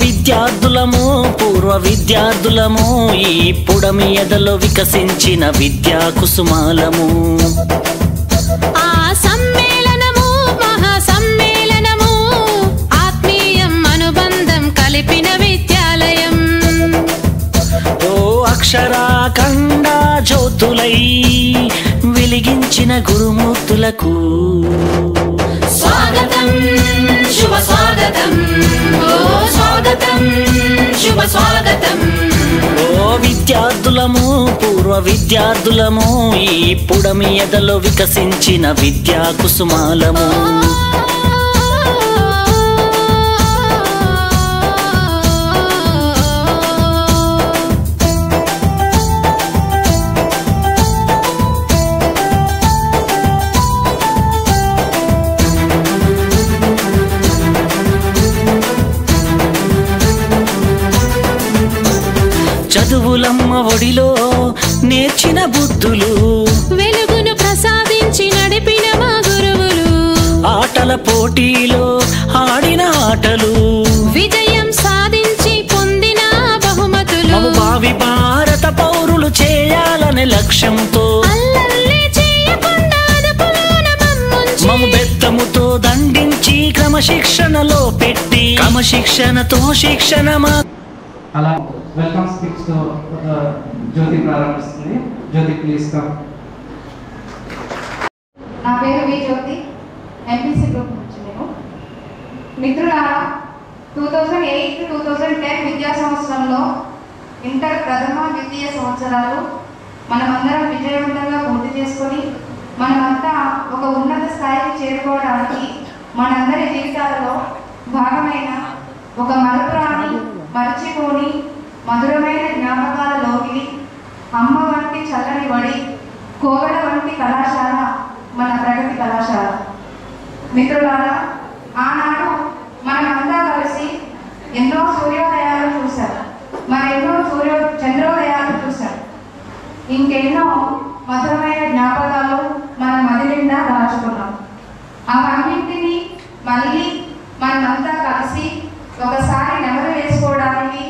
విద్యార్థులము పూర్వ విద్యార్థులము ఈ పుడమి ఎదలో వికసించిన విద్యా కుసుమాలము. ఆ సమ్మేళనము మహా సమ్మేళనము ఆత్మీయం అనుబంధం కలిపిన విద్యాలయం. ఓ అక్షరాఖండ జ్యోతులై వెలిగించిన గురుమూర్తులకు స్వాగతం శుభ స్వాగతం. ఓ స్వాగతం శుభ స్వాగతం. ఓ విద్యార్థులము పూర్వ విద్యార్థులము ఈ పుడమి ఎదలో వికసించిన విద్యా కుసుమాలము. చదువులమ్మ ఒడిలో నేర్చిన బుద్ధులు వెలుగును ప్రసాదించి నడిపిన మా గురువులు. ఆటల పోటీలో ఆడిన ఆటలు విజయం సాధించి పొందిన బహుమతులు. మము భావి భారత పౌరులు చేయాలనే లక్ష్యంతో అల్లర్లే చేయకుండా అదుపులోన మమ్ముంచి మము బెత్తముతో దండించి క్రమశిక్షణలో పెట్టి క్రమశిక్షణతో శిక్షణ అలా వెల్కమ్ స్పీక్స్ తో జ్యోతి ప్రారంభిస్తుంది. జ్యోతి ప్లీజ్ కమ్. నా పేరు వి జ్యోతి, ఎంపీసీ గ్రూప్ నుంచి. నేను మిత్రులారా 2008-2010 విద్యా సంవత్సరంలో ఇంటర్ ప్రథమ ద్వితీయ సంవత్సరాలు మనమందరం విజయవంతంగా పూర్తి చేసుకొని మనమంతా ఒక ఉన్నత స్థాయికి చేరుకోవడానికి మనందరి జీవితాలలో భాగమైన ఒక మరపురాని మర్చిపోని మధురమైన జ్ఞాపకాల లోగిలి, అమ్మ వంటి చల్లని వడి, కోవెల వంటి కళాశాల మన ప్రగతి కళాశాల. మిత్రులారా, ఆనాడు మనమంతా కలిసి ఎన్నో సూర్యోదయాలు చూశారు, మరెన్నో చంద్రోదయాలు చూశారు. ఇంకెన్నో మధురమైన జ్ఞాపకాలు మన మది నిండా దాచుకున్నాం. అవన్నింటినీ మళ్ళీ మనమంతా కలిసి ఒకసారి నెమరు వేసుకోవడానికి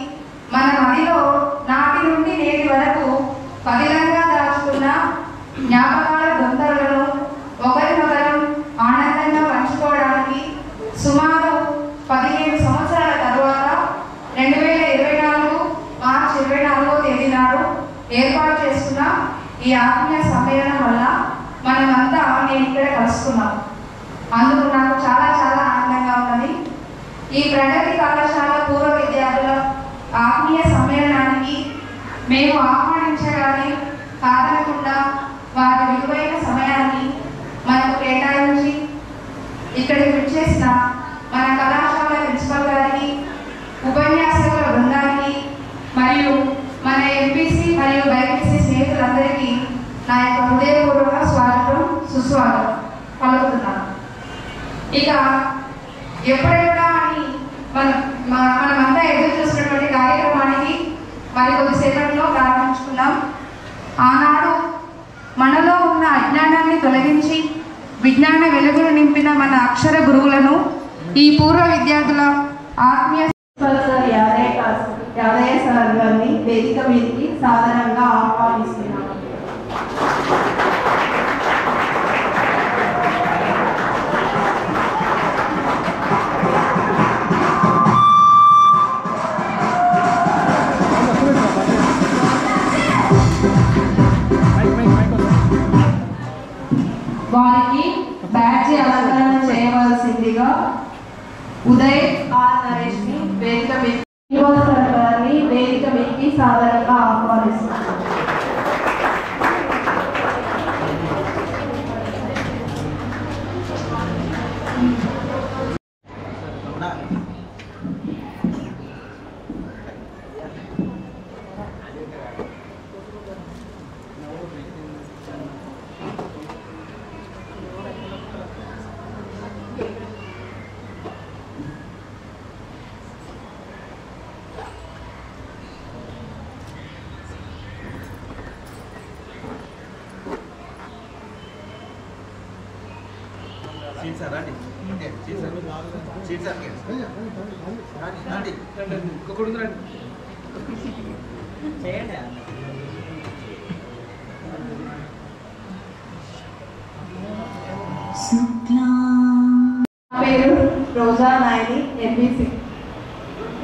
మన మదిలో నాటి నుండి నేటి వరకు పదిలంగా దాచుకున్న జ్ఞాపకాల దొంతలను ఒకరినొకరు ఆనందంగా పంచుకోవడానికి సుమారు 15 సంవత్సరాల తరువాత 2024 మార్చి 24వ తేదీ నాడు ఏర్పాటు చేసుకున్న ఈ ఆత్మీయ సమ్మేళనం వల్ల మనమంతా నేను ఇక్కడ కలుసుకున్నాం. అందుకు నాకు చాలా చాలా ఆనందంగా ఉన్నది. ఈ ప్రగతి కళాశాల పూర్వ విద్యార్థుల ఆత్మీయ సమ్మేళనానికి మేము ఆహ్వానించగానే కాదనకుండా వారి విలువైన సమయాన్ని మనకు కేటాయించి ఇక్కడికి విచ్చేసిన మన కళాశాల ప్రిన్సిపల్ గారికి, ఉపన్యాసకుల బృందానికి మరియు మన ఎంపీసీ మరియు బైపీసీ స్నేహితులందరికీ నా యొక్క హృదయపూర్వక స్వాగతం సుస్వాగతం పలుకుతున్నాను. ఇక ఎప్పుడెప్పుడా అని మనమంతా ఎదురు చూసినటువంటి కార్యక్రమానికి మరి కొద్దిసేపట్లో ప్రారంభించుకున్నాం. ఆనాడు మనలో ఉన్న అజ్ఞానాన్ని తొలగించి విజ్ఞాన వెలుగును నింపిన మన అక్షర గురువులను ఈ పూర్వ విద్యార్థుల ఆత్మీయ యాదయ్య సార్ గారిని వేదిక మీదకి సాధారణంగా ఆహ్వానిస్తున్నాం. వారికి బ్యాడ్జి అలంకరణ చేయవలసిందిగా ఉదయ్ ఆర్ నరేష్ ని వేదిక మీదకి సాధారణంగా ఆహ్వానిస్తున్నారు. Sini పేరు రోజా నాయని ఎంబీసీ.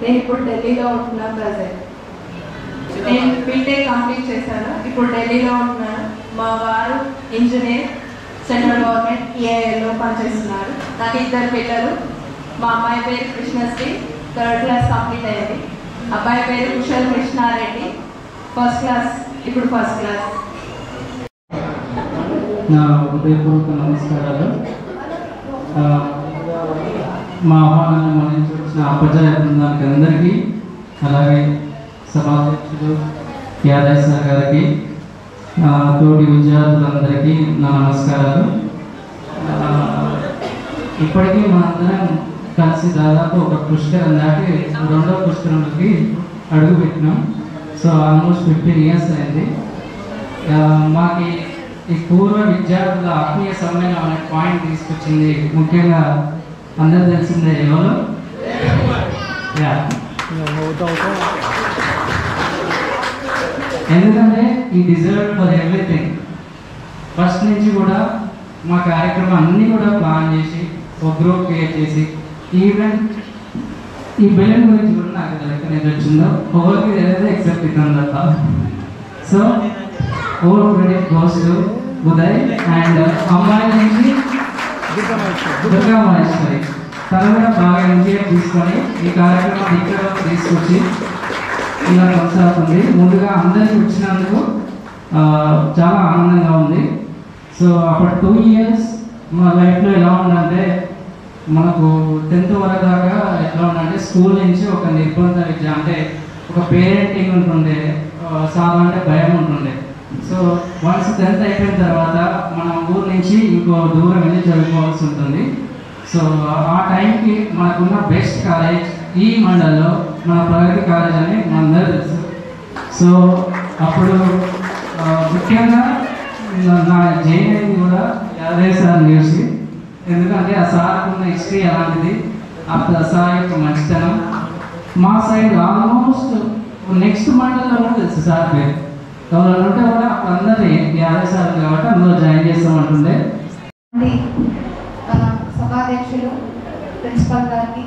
నేను ఇప్పుడు ఢిల్లీలో ఉంటున్నాను. ప్రజెంట్ నేను బీటెక్ కంప్లీట్ చేశాను. ఇప్పుడు ఢిల్లీలో ఉంటున్నాను. మా వారు ఇంజనీర్, సెంట్రల్ గవర్నమెంట్ ఈఏలో పనిచేస్తున్నారు. నాకు 2 పిల్లలు. మా అమ్మాయి పేరు కృష్ణశ్రీ, 3rd క్లాస్ కంప్లీట్ అయ్యింది. అబ్బాయి పేరు కుశల్ కృష్ణారెడ్డి, 1st క్లాస్, ఇప్పుడు 1st క్లాస్. నా హృదయపూర్వక నమస్కారాలు. మా ఆహ్వానాన్ని మన్నించి వచ్చిన అపజయ బృందానికి అందరికీ, అలాగే సభాధ్యక్షుడు యాదయ్య సార్ గారికి, తోటి విద్యార్థులందరికీ నా నమస్కారాలు. ఇప్పటికీ మనందరం కలిసి దాదాపు ఒక పుష్కరం దాటి 2వ పుష్కరంలోకి అడుగుపెట్టినాం. సో ఆల్మోస్ట్ 15 years అయింది. మాకు ఈ పూర్వ విద్యార్థుల ఆత్మీయ సమ్మేళనం అనే పాయింట్ తీసుకొచ్చింది ముఖ్యంగా అందరూ తెలిసిందే ఎవరు. ఎందుకంటే ఈ డిజర్వ్ ఫర్ ఎవ్రీథింగ్. ఫస్ట్ నుంచి కూడా మా కార్యక్రమం అన్నీ కూడా ప్లాన్ చేసి ఒక గ్రూప్ క్రియేట్ చేసి ఈవెన్ ఈ బెలూన్ గురించి కూడా నాకు లెక్క నేను వచ్చిందో ఎవరికి ఏదైతే ఎక్సెప్ట్ ఇద్దాం తప్ప. So over credit goes to Uday and అమ్మాయి నుంచి దుర్గా మహేశ్వరి. తను కూడా బాగా ఇనిషియేట్ తీసుకొని ఈ కార్యక్రమాన్ని ఇక్కడ తీసుకొచ్చి ఇలా కొనసాగుతుంది. ముందుగా అందరికీ వచ్చినందుకు చాలా ఆనందంగా ఉంది. సో అప్పుడు 2 years మా లైఫ్లో ఎలా ఉందంటే, మనకు 10th వరకు దాకా ఎట్లా ఉందంటే స్కూల్ నుంచి ఒక నిర్బంధ విద్య, అంటే ఒక పేరెంటింగ్ ఉంటుండే, చాలా అంటే భయం ఉంటుండే. సో వన్స్ 10th అయిపోయిన తర్వాత మనం ఊరు నుంచి ఇంకో దూరం వెళ్ళి చదువుకోవాల్సి ఉంటుంది. సో ఆ టైంకి మనకున్న బెస్ట్ కాలేజ్ ఈ మండల్లో మన ప్రగతి కాలేజ్ అని మనందరూ తెలుసు. సో అప్పుడు ముఖ్యంగా నా జైన్ అయింది కూడా యాదయ్య సార్ చూసి. ఎందుకంటే ఆ సార్కు ఉన్న హిస్టరీ అలాంటిది, ఆ సార్ యొక్క మంచితనం. మా సైడ్ ఆల్మోస్ట్ నెక్స్ట్ మండల్లో కూడా తెలుసు సార్ పేరు. ఎవరైనా ఉంటే కూడా అందరినీ యాదయ్య సార్ కాబట్టి అందులో జాయిన్ చేస్తామంటుండే. సభాధ్యక్షులు, ప్రిన్సిపల్ గారికి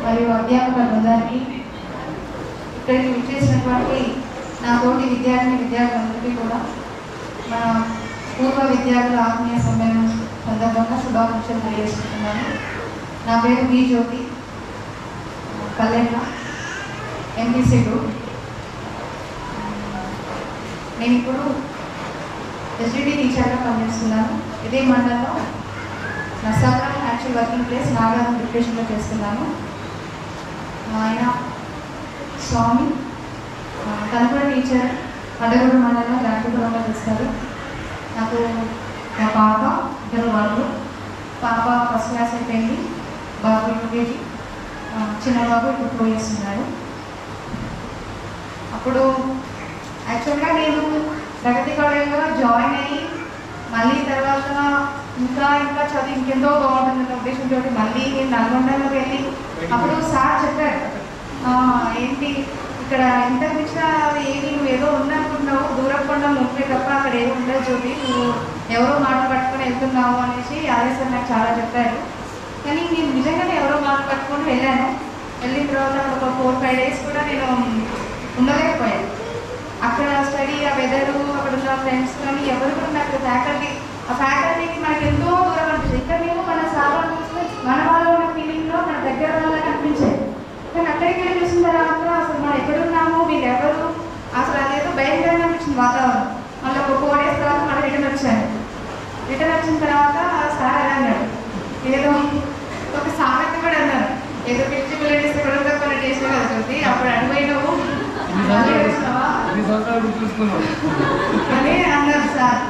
మరియు అధ్యాపక బృందానికి, ఇక్కడికి విచ్చేసినటువంటి నా తోటి విద్యార్థులందరికీ కూడా మన పూర్వ విద్యార్థుల ఆత్మీయ సమ్మేళనం సందర్భంగా శుభాకాంక్షలు తెలియజేస్తున్నాను. నా పేరు వి జ్యోతి, కళ్యాణ ఎంపీసీ గ్రూప్. నేను ఇప్పుడు ఎస్డిటి టీచర్గా పనిచేస్తున్నాను. ఇదే మండలంలో Narsapuram actual working place Nagaram డిప్రెషన్లో చేస్తున్నాను. ఆయన స్వామి కనుపూర టీచర్ పండగూడ మండలంలో గ్రాంటిపురంలో చేస్తారు. నాకు మా పాప 2 వాళ్ళు. పాప 1st క్లాస్ అయిపోయింది, బాబు UKG, చిన్న బాబు ఇప్పుడు 2 years ఉన్నాడు. అప్పుడు యాక్చువల్గా నేను ప్రగతి కాలేజ్లో జాయిన్ అయ్యి మళ్ళీ తర్వాత ఇంకా చదివి ఇంకెంతో బాగుంటుందన్న ఉద్దేశంతో మళ్ళీ నేను నల్గొండలో వెళ్ళి అప్పుడు సార్ చెప్పారు, ఏంటి ఇక్కడ ఇంటర్ ఇచ్చిన ఏమి నువ్వు ఏదో ఉందనుకుంటున్నావు, దూరకుండా ముందే తప్ప అక్కడ ఏదో ఉండదు జ్యోతి, నువ్వు ఎవరో మాట పట్టుకొని వెళ్తున్నావు అనేసి యాదయ్య సార్ నాకు చాలా చెప్పారు. కానీ నేను నిజంగానే ఎవరో మాట పట్టుకొని వెళ్ళాను. వెళ్ళిన తర్వాత ఒక 4-5 days కూడా నేను ఉండలేకపోయాను. అక్కడ స్టడీ, ఆ వెదరు, అక్కడ ఉన్న ఫ్రెండ్స్ కానీ ఎవరు కూడా నాకు ఫ్యాకల్టీకి మనకి ఎంతో దూరం అనిపించింది. ఇక్కడ మేము మన సార్ మన వాళ్ళు ఉన్న ఫీలింగ్లో మన దగ్గర వాళ్ళకి అనిపించేది. కానీ అక్కడికి వెళ్ళి చూసిన తర్వాత అసలు మనం ఎక్కడున్నాము, మీరు ఎవరు, అసలు అదేదో భయంకరంగా అనిపించింది వాతావరణం. మళ్ళీ ఒక 4 days తర్వాత మళ్ళీ రిటర్న్ వచ్చాను. రిటర్న్ వచ్చిన తర్వాత సార్ ఎలా అన్నాడు, ఏదో ఒక సామెత కూడా అన్నారు, ఏదో పిచ్చి పిల్లలు కూడా కొన్ని టేస్ట్ వెళ్తుంది, అప్పుడు అడిగిపోయినావు అని అన్నారు సార్.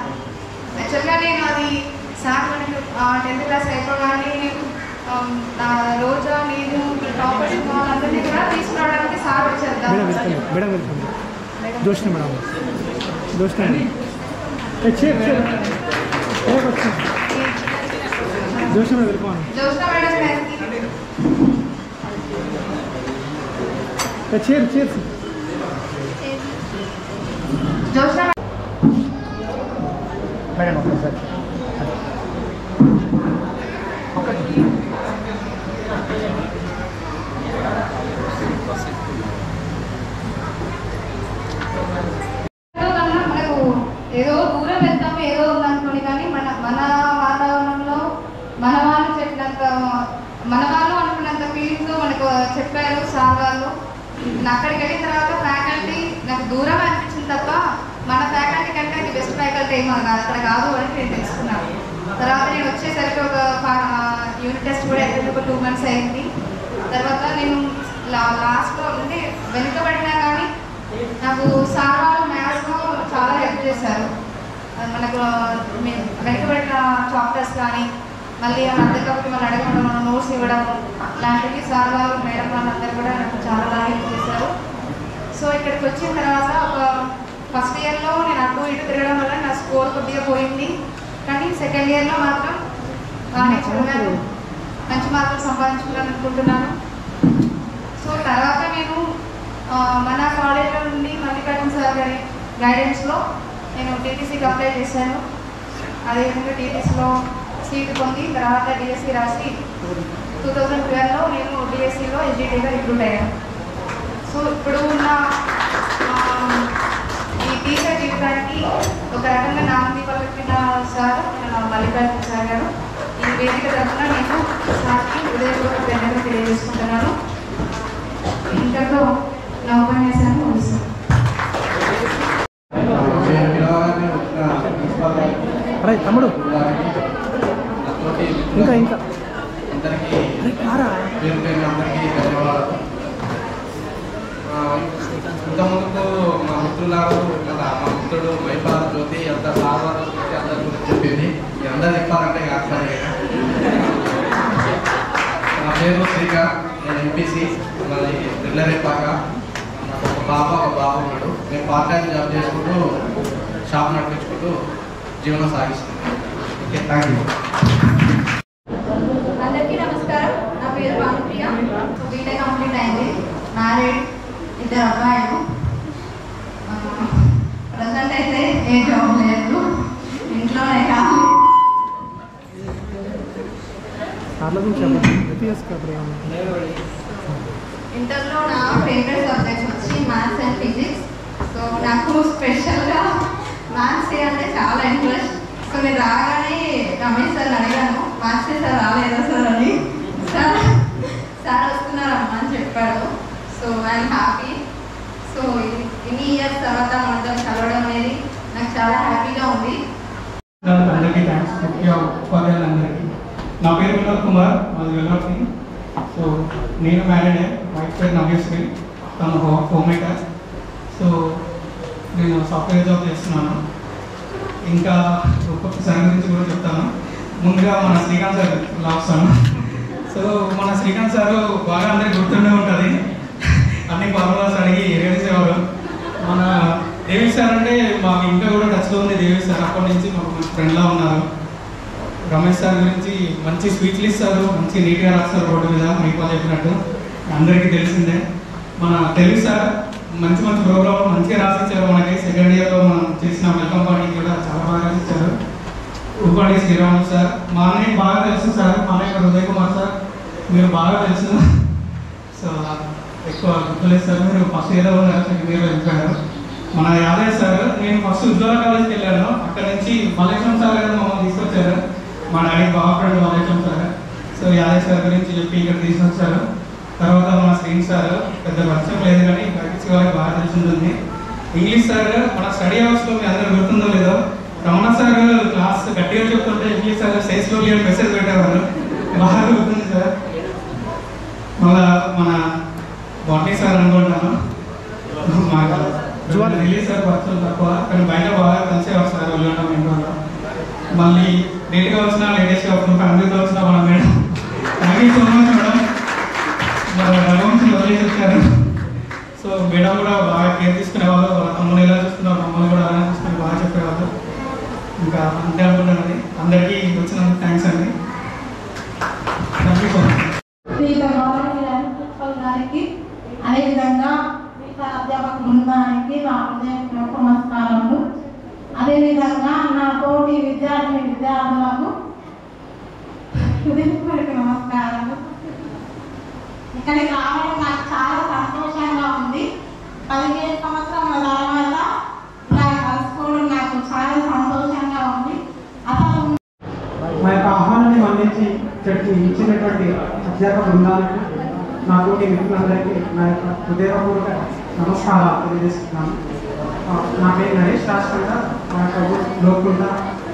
యాక్చువల్గా నేను అది సార్ మనకు 10th క్లాస్ అయిపోగానే నా రోజా నేను టాపర్స్ వాళ్ళందరినీ కూడా తీసుకురావడానికి సార్ వచ్చారు. జోష్న మేడం గారికి జోష్న మేడం ఒకసారి మనకు ఏదో దూరం వెళ్తాము ఏదో ఉందనుకోని కానీ మన వాతావరణంలో మన వాళ్ళు చెప్పినంత మన వాళ్ళు అనుకున్నంత ఫీలింగ్తో మనకు చెప్పారు సార్ వాళ్ళు. అక్కడికి వెళ్ళిన తర్వాత ఫ్యాకల్టీ నాకు దూరం అనిపించింది తప్ప మన ఫ్యాకల్టీ కంటే అది బెస్ట్ ఫ్యాకల్టీ ఏమో అక్కడ కాదు అని నేను తెలుసుకున్నాను. తర్వాత నేను వచ్చేసరికి ఒక యూనిట్ టెస్ట్ కూడా అటెండ్ ఒక 2 months అయింది. తర్వాత నేను లాస్ట్లో అంటే వెనుకబడినా కానీ నాకు సార్ వాళ్ళు మ్యాథ్స్లో చాలా హెల్ప్ చేశారు. మనకు వెనుకబడిన చాప్టర్స్ కానీ మళ్ళీ అర్థం కాబట్టి మనం అడగడం మనం నోట్స్ ఇవ్వడం లాంటివి సార్ వాళ్ళు మేడం వాళ్ళందరూ కూడా నాకు చాలా బాగా హెల్ప్ చేశారు. సో ఇక్కడికి వచ్చిన తర్వాత ఒక ఫస్ట్ ఇయర్లో నేను అటు ఇటు తిరగడం వల్ల నా స్కోర్ కొద్దిగా పోయింది. కానీ సెకండ్ ఇయర్లో మాత్రం బాగానే చదివాను, మంచి మార్కులు సంపాదించుకున్నాను అనుకుంటున్నాను. సో తర్వాత నేను మన కాలేజ్లో నుండి మల్లికార్జున సార్ గారి గైడెన్స్లో నేను టీటీసీకి అప్లై చేశాను. అదేవిధంగా టీటీసీలో సీట్ పొంది తర్వాత డిఎస్సి రాసి 2012లో నేను డిఎస్సిలో ఎస్జిటిగా రిక్రూట్ అయ్యాను. సో ఇప్పుడు ఉన్న ఈ టీచర్ జీవితానికి ఒక రకంగా నాంది పలికిన సార్ మల్లికార్జున సార్ గారు. ఈ వేదిక తరఫున నేను సార్కి హృదయపూర్వక ధన్యవాదాలు తెలియజేసుకుంటున్నాను. ఇంతలో నా ఉపన్యాసాన్ని ముగిస్తాను. తమ్ముడు ఇంకా అందరికీ అందరికీ ధన్యవాదాలు. ఇంతకుముందు మా మిత్రులారు కదా మా మిత్రుడు మైపాల జ్యోతి అంత సాధారణ అందరి గురించి చెప్పింది. అందరు చెప్పాలంటే కాదు. నా పేరు శ్రీకాంత్, నేను ఎంపీసీ, మళ్ళీ రెల్లరేపాక. నాకు ఒక బాబు ఉన్నాడు. నేను పార్ట్ టైం జాబ్ చేసుకుంటూ షాప్ నడిపించుకుంటూ జీవనం సాగిస్తున్నాను. Okay, thank you. అందరికీ నమస్కారం. నా పేరు భానుప్రియ. బీటెక్ కంప్లీట్ అయింది. మ్యారీడ్, 2 అబ్బాయిలు. ప్రజెంట్ అయితే ఏ జాబ్ లేదు, ఇంట్లోనే కాదు. ఇంటర్లో నా ఫేవరెట్ సబ్జెక్ట్స్ వచ్చి మ్యాథ్స్ అండ్ ఫిజిక్స్. సో నాకు స్పెషల్గా మ్యాథ్స్ అంటే చాలా ఇంట్రెస్ట్. సో నేను రాగానే రమేష్ సార్ అడిగాను, మ్యాథ్స్ సార్ రాలేదా సార్ అని. సార్ వస్తున్నారమ్మా అని చెప్పాడు. So I'm happy. సో ఇన్ని ఇయర్స్ తర్వాత మనతో చదవడం అనేది నాకు చాలా హ్యాపీగా ఉంది. అందరికీ థ్యాంక్స్. ముఖ్య ఉపాధ్యాయులందరికీ. నా పేరు వినోద్ కుమార్, మాది వెల్లోకి. సో నేను మ్యారీడే, వైఫ్ పేరు నవ్యశ్రీ, తను హోమ్ మేకర్. సో నేను సాఫ్ట్వేర్ జాబ్ చేస్తున్నాను. ఇంకా ఒక్కొక్క సార్ గురించి కూడా చెప్తాను. ముందుగా మన శ్రీకాంత్ సార్ లాస్తాను. సో మన శ్రీకాంత్ సార్ బాగా అందరికి గుర్తుండే ఉంటుంది. అన్ని ఫార్ములాస్ అడిగి ఏడిసేవారు. మన దేవి సార్ అంటే మాకు ఇంకా కూడా టచ్లో ఉంది. దేవి సార్ అప్పటి నుంచి మాకు మంచి ఫ్రెండ్లా ఉన్నారు. రమేష్ సార్ గురించి మంచి స్పీచ్లు ఇస్తారు, మంచి నీట్గా రాస్తారు బోర్డు మీద. మీకు చెప్పినట్టు అందరికీ తెలిసిందే. మన తెలుగు సార్ మంచి ప్రోగ్రామ్ మంచిగా రాసిచ్చారు. మనకి సెకండ్ ఇయర్లో మనం చేసిన వెల్కమ్ పార్టీ కూడా చాలా బాగా రాసిచ్చారు. ఉపాధి శ్రీరాములు సార్ మా అన్నయ్య బాగా తెలుసు సార్. మా అన్నయ్య ఉదయ్ కుమార్ సార్ మీరు బాగా తెలుసు. సో ఎక్కువ గుర్తులేదు సార్. మీరు ఫస్ట్ ఇయర్లో ఉన్నారు, సెకండ్ ఇయర్లో వెళ్ళిపోయారు. మన యాదవ్ సార్, నేను ఫస్ట్ ఉజ్వల కాలేజ్కి వెళ్ళాను. అక్కడ నుంచి మల్లేశ్వరం సార్ గారు మమ్మల్ని తీసుకొచ్చారు. మా డాడీ బాగా friend Malleswaram sir. So Yadav sir గురించి చెప్పి ఇక్కడ తీసుకొచ్చారు. తర్వాత మన శ్రీన్ సార్ పెద్ద పరిచయం లేదు కానీ బయటికి వాళ్ళకి బాగా తెలిసి ఉంటుంది. ఇంగ్లీష్ సార్ మన స్టడీ అవర్స్లో మీ అందరూ గుర్తుందో లేదో, రమణ సార్ క్లాస్ గట్టిగా చెప్తుంటే ఇంగ్లీష్ సార్ సేస్లో మెసేజ్ పెట్టేవారు. బాగా గుర్తుంది సార్. మళ్ళా మన బాటనీ సార్ అనుకుంటాను. మాకు రిలీజ్ సార్ పరిచయం తక్కువ కానీ బయట బాగా కలిసేవారు సార్. వెళ్ళడం ఇంట్లో మళ్ళీ లేట్గా వచ్చినా లేటెస్ట్గా వచ్చిన ఫ్యామిలీతో వచ్చినా మన madam. Thank you so much madam. మన రఘువంశీ వదిలేసి వచ్చారు. సో మేడం కూడా బాగా కేర్ తీసుకునేవాళ్ళు. వాళ్ళ తమ్ముడు ఎలా చూస్తున్నారు, మమ్మల్ని కూడా అలా చూసుకుని బాగా చెప్పేవాళ్ళు. ఇంకా అంతే అనుకుంటున్నది. అందరికీ వచ్చినందుకు థ్యాంక్స్ అండి. అదేవిధంగా మిగతా అధ్యాపక బృందానికి నా హృదయపూర్వక నమస్కారములు. అదేవిధంగా నా తోటి విద్యార్థులకు హృదయపూర్వక నమస్కారాలు. ఇక్కడికి రావడం నాకు చాలా సంతోషంగా ఉంది. 15 సంవత్సరాల తర్వాత ఇలా కలుసుకోవడం నాకు చాలా సంతోషంగా ఉంది. అసలు మా యొక్క ఆహ్వానాన్ని మన్నించి ఇక్కడికి ఇచ్చినటువంటి అధ్యాపక బృందానికి నా తోటి మిత్రులందరికీ నా యొక్క హృదయపూర్వక నమస్కారాలు తెలియజేస్తున్నాను. నా పేరు నరేష్ రాజకండ, మా యొక్క లోకుంట.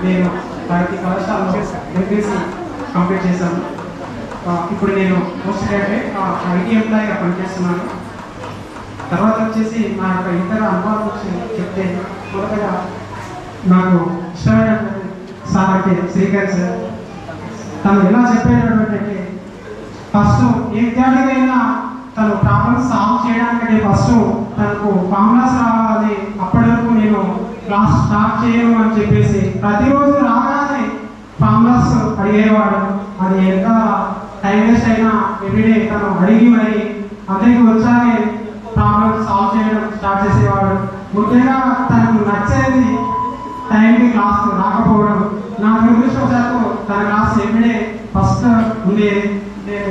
నేను ప్రగతి కళాశాలలో ఎంపీసీ కంప్లీట్ చేశాను. ఇప్పుడు నేను పోస్ట్ గ్రాడ్యుయేట్ ఐటీ ఎంప్లాయీగా పనిచేస్తున్నాను. తర్వాత వచ్చేసి నా యొక్క ఇతర అనుభవాల గురించి చెప్తే, మొదటగా నాకు ఇష్టమైన సార్ అంటే శ్రీకర్ సార్. తను ఎలా చెప్పేటటువంటి ఫస్ట్ ఏ విద్యార్థికైనా తను ప్రాబ్లమ్ సాల్వ్ చేయడానికంటే ఫస్ట్ తనకు ఫార్ములాస్ రావాలి, అప్పటి వరకు నేను క్లాస్ స్టార్ట్ చేయను అని చెప్పేసి ప్రతిరోజు రాగానే ఫార్ములాస్ అడిగేవాడు. అది ఎంత టైం వేస్ట్ అయినా ఎవ్రీడే తను అడిగి మరి అందరికీ వచ్చాకే ప్రాబ్లమ్ సాల్వ్ చేయడం స్టార్ట్ చేసేవాడు. ముఖ్యంగా తనకు నచ్చేది టైంకి క్లాస్ రాకపోవడం. నా దురదృష్టవశాత్తు తన క్లాస్ ఎవ్రీడే ఫస్ట్ ఉండేది.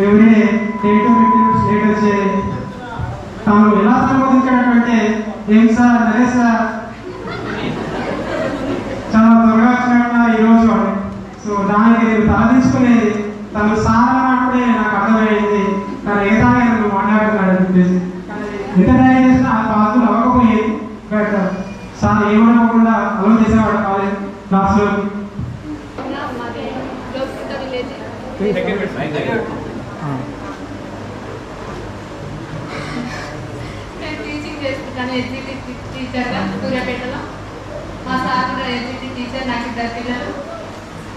ఎవ్రీడే 10 to 15 minutes లేట్ వచ్చేది. తను ఎలా సంబోధించాడంటే, ఏం సార్ నరేష్ సార్ చాలా త్వరగా వచ్చినట్టున్నా ఈరోజు అని. సో దానికి నేను తలదించుకునేది. తను సార్ అన్నప్పుడే నాకు అర్థమైంది తను ఏదాగా నన్ను మాట్లాడుతున్నాడు అని చెప్పేసి. ఎంత ట్రై చేసినా ఆ పాత్రలు అవ్వకపోయేది. బట్ సార్ ఏమనుకోకుండా అలవ చేసేవాడు కాలేజ్ క్లాస్లో. నేను టీచింగ్ చేస్తున్నాను ఎస్జిటి టీచర్గా సూర్యాపేటలో. మా సార్ కూడా ఎస్జిటి టీచర్. నాకు 2 పిల్లలు.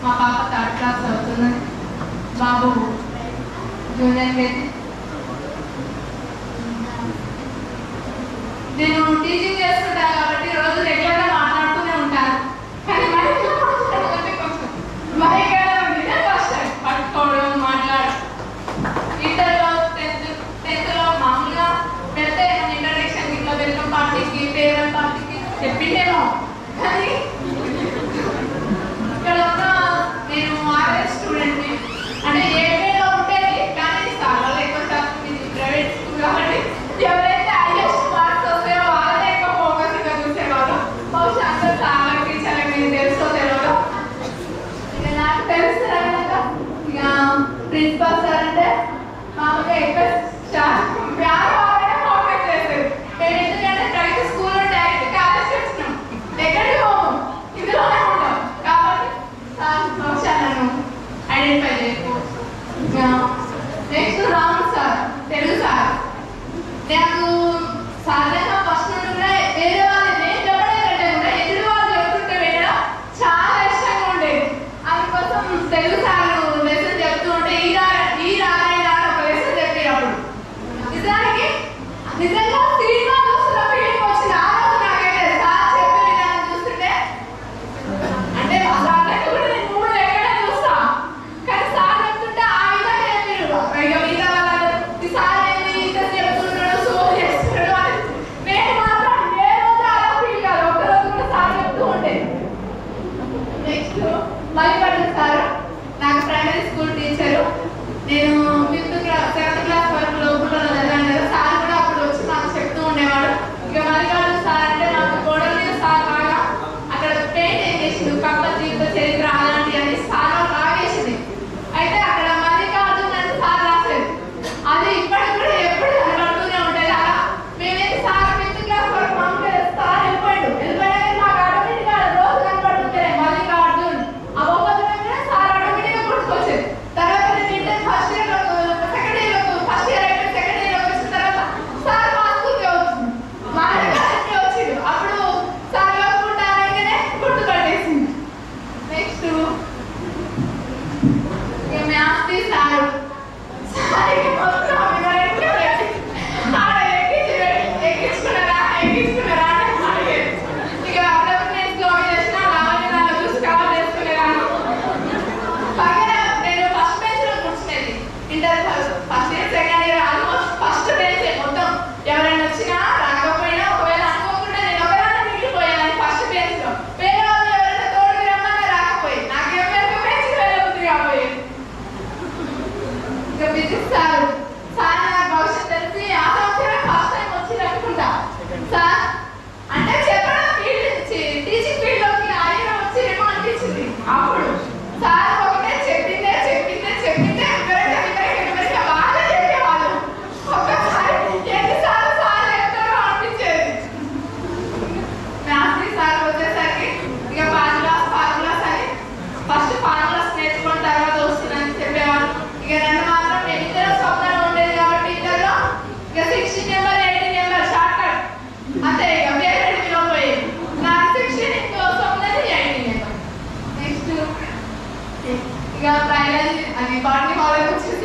మా పాప 3rd క్లాస్ చదువుతున్నది, బాబు జూనియర్ కేజీ. నేను టీచింగ్ చేస్తుంటాను కాబట్టి రోజు రెగ్యులర్గా మాట్లాడుతూనే ఉంటాను. కానీ మాట్లాడుతుంటే కొంచెం భయంగా ఉంది. ఫస్ట్ టైం పట్టుకోవడం, మాట్లాడడం. ఇంటర్లో 10th మామూలుగా వెళ్తే ఇంట్రడక్షన్ ఇట్లా వెల్కమ్ పార్టీకి, ఫేర్వెల్ పార్టీకి చెప్పిండేమో. కానీ ఇక్కడ ఉన్న నేను ఆర్ఎస్ స్టూడెంట్ని, అంటే ఏపీలో ఉండేది. కానీ చాలా ఎక్కువ ప్రైవేట్ స్కూల్ కాబట్టి ఎవరైతే హైయెస్ట్ మార్క్స్ వస్తాయో వాళ్ళే ఎక్కువ ఫోకస్గా చూసేవాళ్ళు. బహుశా అందరూ చాలా టీచర్లకు మీకు తెలుసో తెలియదు. ఇక నాకు తెలుసు ఇక ప్రిన్సిపల్ సార్ అంటే మామూలుగా ఎక్కువ వ్యాపారమే ఫోకస్ చేస్తారు. మేము ఎందుకంటే ప్రతి స్కూల్లో డైరెక్ట్ కాలేజ్ వచ్చినాం, ఎక్కడికి పోము, ఇందులోనే ఉంటాం కాబట్టి బహుశా నన్ను ఐడెంటిఫై చేసుకోవచ్చు. Next Ram sir, Telugu sir. నాకు సాధారణంగా ఫస్ట్ నుండి కూడా వేరే వాళ్ళు నేను చెప్పడే కంటే కూడా ఎదురు వాళ్ళు చెప్తుంటే వినడం చాలా ఇష్టంగా ఉండేది. అందుకోసం తెలుగు సార్ లెసన్ చెప్తూ ఉంటే ఈ రాగా ఒక లెసన్ చెప్పేటప్పుడు నిజంగా సినిమా చూస్తున్న ఫీలింగ్ వచ్చింది. ఆ రోజు నాకైతే సార్ చెప్పే విధానం చూస్తుంటే, అంటే సార్ కూడా నేను మూడు ఎక్కడే చూస్తా, కానీ సార్ చెప్తుంటే ఆ విధంగా చెప్పారు. ఇక మిగతా వాళ్ళు ఈ సార్ ఏంటి ఇంత చెప్తున్నాడు, సోల్ చేస్తున్నాడు అని. నేను మాత్రం ఏ రోజు అలా ఫీల్ కాదు, ఒక్కరోజు కూడా సార్ చెప్తూ ఉంటే. నెక్స్ట్ మల్లిపట్నం సార్, నాకు ప్రైమరీ స్కూల్ టీచరు. నేను 5th క్లాస్ 7th క్లాస్ వరకు లోపల చదివాను కదా. సార్ కూడా అప్పుడు వచ్చి నాకు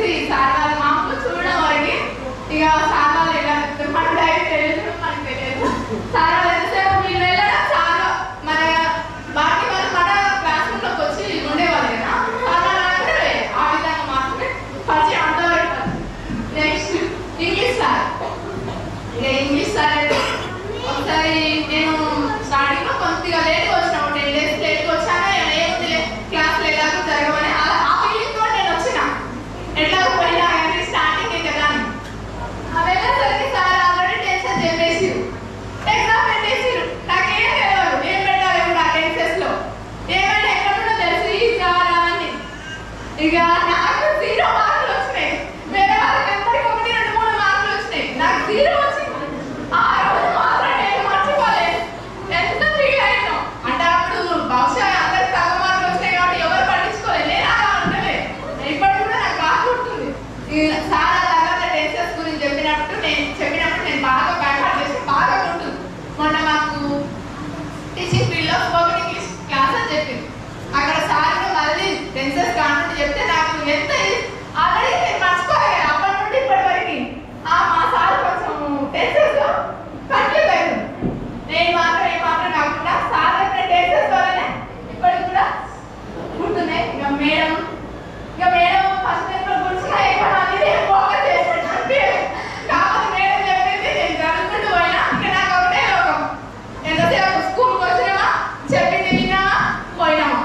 చూసి సార్ వాళ్ళు మామూలు చూడడం వరకు ఇక సార్ వాళ్ళు ఎలా మన డైరెక్ట్ తెలియదు మనకు తెలియదు. సార్ వాళ్ళు ఎంతసేపు మీరు వెళ్ళడం సార్ మన బాకీ వాళ్ళు మన క్లాస్ రూమ్లోకి వచ్చి ఉండేవాళ్ళు కదా, సార్ వాళ్ళు ఆ విధంగా మాత్రమే పరిచయం అంతవరకు. Next English sir. ఇక ఇంగ్లీష్ సార్ అయితే ఒకసారి నేను స్టార్టింగ్లో కొద్దిగా లేట్గా వచ్చిన, 10 days లేట్గా వచ్చాను. ఏముంది క్లాస్లో ఎలాగో జరగమని ఆ ఫీలింగ్తో నేను వచ్చిన, ఎట్లాగో పోయినా కానీ స్టార్టింగ్ కదా అని. వెళ్ళేసరికి సార్ ఆల్రెడీ టెన్షన్ చెప్పేసి ఎగ్జామ్ పెట్టేసిరు. నాకేం తెలియదు ఏం పెట్టాలి ఇప్పుడు ఆ టెన్సెస్లో, ఏమైనా ఎక్కడుందో తెలిసి సార్ అని. ఇక నాకు 0 మార్కులు వచ్చినాయి, వేరే వాళ్ళకి అందరికీ 1, 2, 3 మార్కులు వచ్చినాయి, నాకు 0 వచ్చింది. ఆ రోజు మాత్రం నేను మర్చిపోలేదు, ఎంత ఫీల్ అయ్యాను అంటే. అప్పుడు బహుశా అందరికి తక్కువ మార్కులు వచ్చినాయి కాబట్టి ఎవరు పట్టించుకోలేదు, నేను అలా ఉండలే. ఇప్పటికి కూడా నాకు బాగా గుర్తుంది. సార్ ఆ తర్వాత టెన్సెస్ గురించి చెప్పినప్పుడు నేను బాగా బ్యాక్అప్ చేసి బాగా గుర్తుంది. మొన్న మాకు టీచింగ్ ఫీల్డ్లో స్పోకెన్ ఇంగ్లీష్ క్లాస్ అని చెప్పింది. అక్కడ సార్ మళ్ళీ టెన్సెస్ కానుండి చెప్తే నాకు ఎంత ఆల్రెడీ నేను మర్చిపోలేదు అప్పటి నుండి ఇప్పటి వరకు. మా సార్ కొంచెం టెన్సెస్ కన్ఫ్యూజ్ అవుతుంది. నేను మాత్రం ఏమాత్రం కాకుండా సార్ చెప్పిన టెన్సెస్ వల్లనే ఇప్పటికి కూడా గుర్తున్నాయి. ఇక మేడం ఫస్ట్ టైంలో కూర్చున్నా ఎక్కువ అనేది ఫోకస్ చేసినట్టు అనిపించలేదు. కాకపోతే మేడం చెప్పింది నేను జరుగుతుంటూ పోయినా. ఇక నాకు ఒకటే లోకం, ఎంతసేపు స్కూల్కి వచ్చినామా చెప్పింది విన్నామా పోయినామా,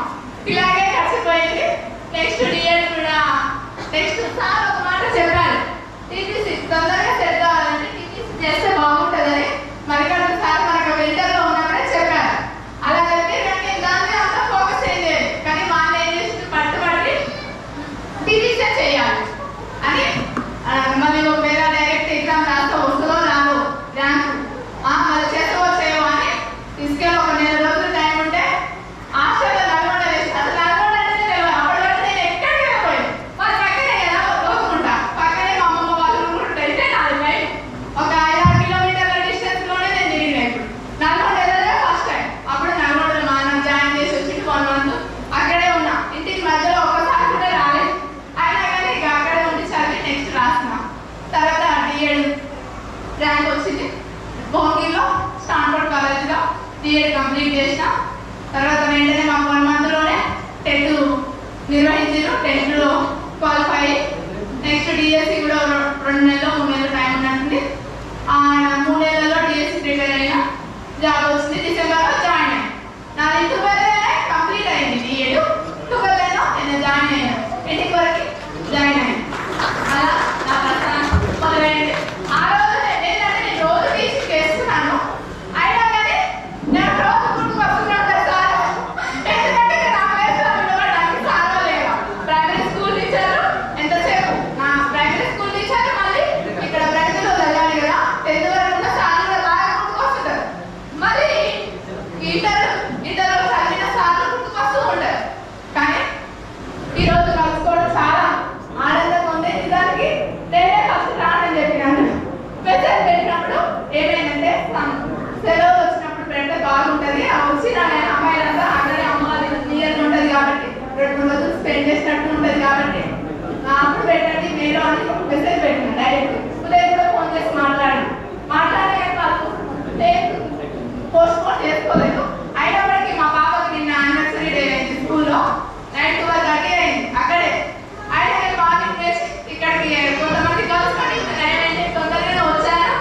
ఇలాగే కలిసిపోయింది. నెక్స్ట్ డిఎడ్ కూడా నెక్స్ట్ సార్ ఒక మాట చెప్పారు, టీటీసీ తొందరగా సెట్ కావాలంటే టీటీసీ చేస్తే బాగుంటుందని మరికడ సార్ మనకు వింటర్లో ఉన్నప్పుడే చెప్పారు. అలా చెప్పి నేను దాని మీద అంతా ఫోకస్ చేయలేదు, కానీ వాళ్ళు ఏం చేసి పట్టుబడి టీటీసీ చేయాలి అని. మళ్ళీ ఒకవేళ డైరెక్ట్ ఎగ్జామ్ రాస్తే వస్తుందో రాదో ర్యాంకు మళ్ళీ చేసుకోవచ్చేమో అని తీసుకెళ్ళి ఒక 4 రోజులు టైం ఉంటే హాస్టల్లో నల్గొండ వేసి, అసలు నల్గొండ అంటే తెలియదు. అప్పటి వరకు నేను ఎక్కడికి వెళ్ళిపోయాను, వాళ్ళ పక్కనే కదా రోజుకుంటా, పక్కనే మా అమ్మమ్మ వాళ్ళు ఉంటే నాది బయట ఒక 5-6 కిలోమీటర్ల డిస్టెన్స్లోనే నేను తిరిగిన. ఇప్పుడు నల్గొండ వెళ్ళలే ఫస్ట్ టైం. అప్పుడు నల్గొండలో మా అన్న జాయిన్ చేసి వచ్చి 1 month అక్కడే ఉన్నా, ఇంటికి మధ్యలో ఒక్కసారి కూడా రాలేదు. అయినా కానీ ఇక అక్కడే ఉండి చదివి నెక్స్ట్ రాసిన. తర్వాత డిఎడ్ ర్యాంక్ వచ్చింది. భోగిలో స్టాన్ఫోర్డ్ కాలేజ్లో డిఎడ్ కంప్లీట్ చేసిన. తర్వాత వెంటనే మాకు 1 monthలోనే టెట్ నిర్వహించారు. టెట్లో క్వాలిఫై. నెక్స్ట్ డిఎస్సి కూడా 2 నెలలు 3 నెలలు టైం ఉన్నట్టుంది. ఆ 3 నెలల్లో డిఎస్సి ప్రిపేర్ అయినా, జాబ్ వచ్చింది. డిసెంబర్లో జాయిన్ అయ్యాను. నాది 12 కంప్లీట్ అయింది డిఎడ్, 12 నేను జాయిన్ అయ్యాను. ఇంటికి వరకు జాయిన్ అయ్యాను. అలా నా ప్రస్థానం మొదలైంది. ఆ రోజు ఏంటంటే నేను రోజు టీచింగ్ చేస్తున్నాను, అయినా కానీ నేను రోజు గుర్తుకొస్తున్నాను కదా సార్. ఎందుకంటే నా ప్లేస్లో ఉండడానికి సార్ లేవా. ప్రైమరీ స్కూల్ టీచర్ ఎంతసేపు, నా ప్రైమరీ స్కూల్ టీచర్ మళ్ళీ ఇక్కడ బ్రాంచ్లో చదివాను కదా, 10th వరకు ఉన్న సార్ కూడా బాగా గుర్తుకొస్తుంటారు. మళ్ళీ ఇంటర్ చదివిన సార్లు గుర్తుకొస్తూ ఉంటారు. కానీ ఈరోజు కలుసుకోవడం చాలా ఆనందంగా ఉంది. నిజానికి నేనే ఫస్ట్ రానని చెప్పినాను. మెసేజ్ పెట్టినప్పుడు ఏమైందంటే సెలవులు వచ్చినప్పుడు పెడితే బాగుంటుంది, వచ్చి నా అమ్మాయిలంతా అక్కడే అమ్మవారి నియర్గా ఉంటుంది కాబట్టి 2 రోజులు స్పెండ్ చేసినట్టు ఉంటుంది కాబట్టి అప్పుడు పెట్టండి మీరు అని మెసేజ్ పెట్టిన. డైరెక్ట్ ఉదయం కూడా ఫోన్ చేసి మాట్లాడే వాళ్ళు పోస్ట్ చేసుకోలేదు. అయినప్పటికీ మా పాపకి నిన్న యానివర్సరీ డే అయింది స్కూల్లో, నైట్ 12:30 అయింది అక్కడే. అయినా నేను మార్నింగ్ చేసి ఇక్కడికి కొంతమంది గర్ల్స్ కానీ ఏమైంది తొందరగానే వచ్చాను.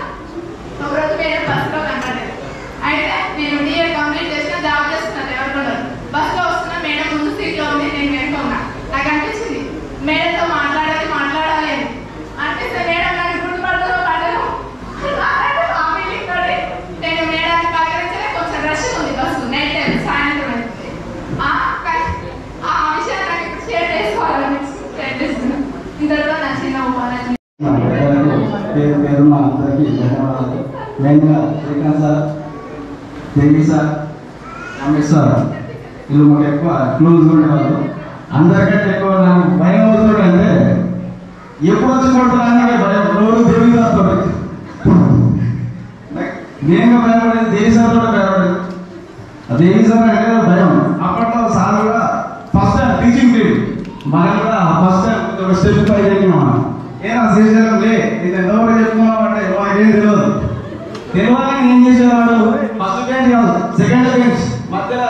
ఒకరోజు వేరే బస్సులో కనపడలేదు. అయితే నేను డిఎడ్ కంప్లీట్ చేసిన, జాబ్ చేస్తున్నాను ఎవరికొండరు. బస్సులో వస్తున్నా, మేడం ముందు సీట్లో ఉంది, నేను వెనుక ఉన్నా. నాకు అనిపించింది మేడంతో మాట్లాడాలి అని అనిపిస్తే మేడం నాకు గుర్తుపడుతుందో పడను ఆ ఫీలింగ్ తోటి నేను మేడాన్ని పలకరించలే. కొంచెం రష్ ఉంది బస్సు, నైట్ టైం సాయంత్రం అవుతుంది. ఆ విషయాన్ని నాకు ఇప్పుడు షేర్ చేసుకోవాలని షేర్ చేస్తున్నాను. ఇంతలో నా చిన్న ఉపాధి పేరున్న అందరికీ ధన్యవాదాలు. మెయిన్గా శ్రీకాంత్ సార్, దేవి సార్, రమేష్ సార్, వీళ్ళు మాకు ఎక్కువ క్లోజ్ ఉండేవాళ్ళు. అందరికంటే ఎక్కువ నాకు భయం అవుతుందంటే ఎప్పుడు వచ్చి కొడుతున్నానే భయం. రోజు దేవి సార్తో నేను భయపడేది, దేవి సార్ కూడా భయపడేది. దేవి సార్ అంటే భయం. అప్పట్లో సార్ కూడా ఫస్ట్ టైం టీచింగ్ పీరియడ్, మనం కూడా ఫస్ట్ టైం ఒక స్టెప్ పై చెప్పినాం. ఏనా శ్రీశైలం లే ఇది ఎంతవరకు చెప్తున్నావు అంటే మాకేం తెలియదు. తెలియాలని ఏం చేసేవాడు, ఫస్ట్ బెంచ్ కాదు సెకండ్ బెంచ్ మధ్యలో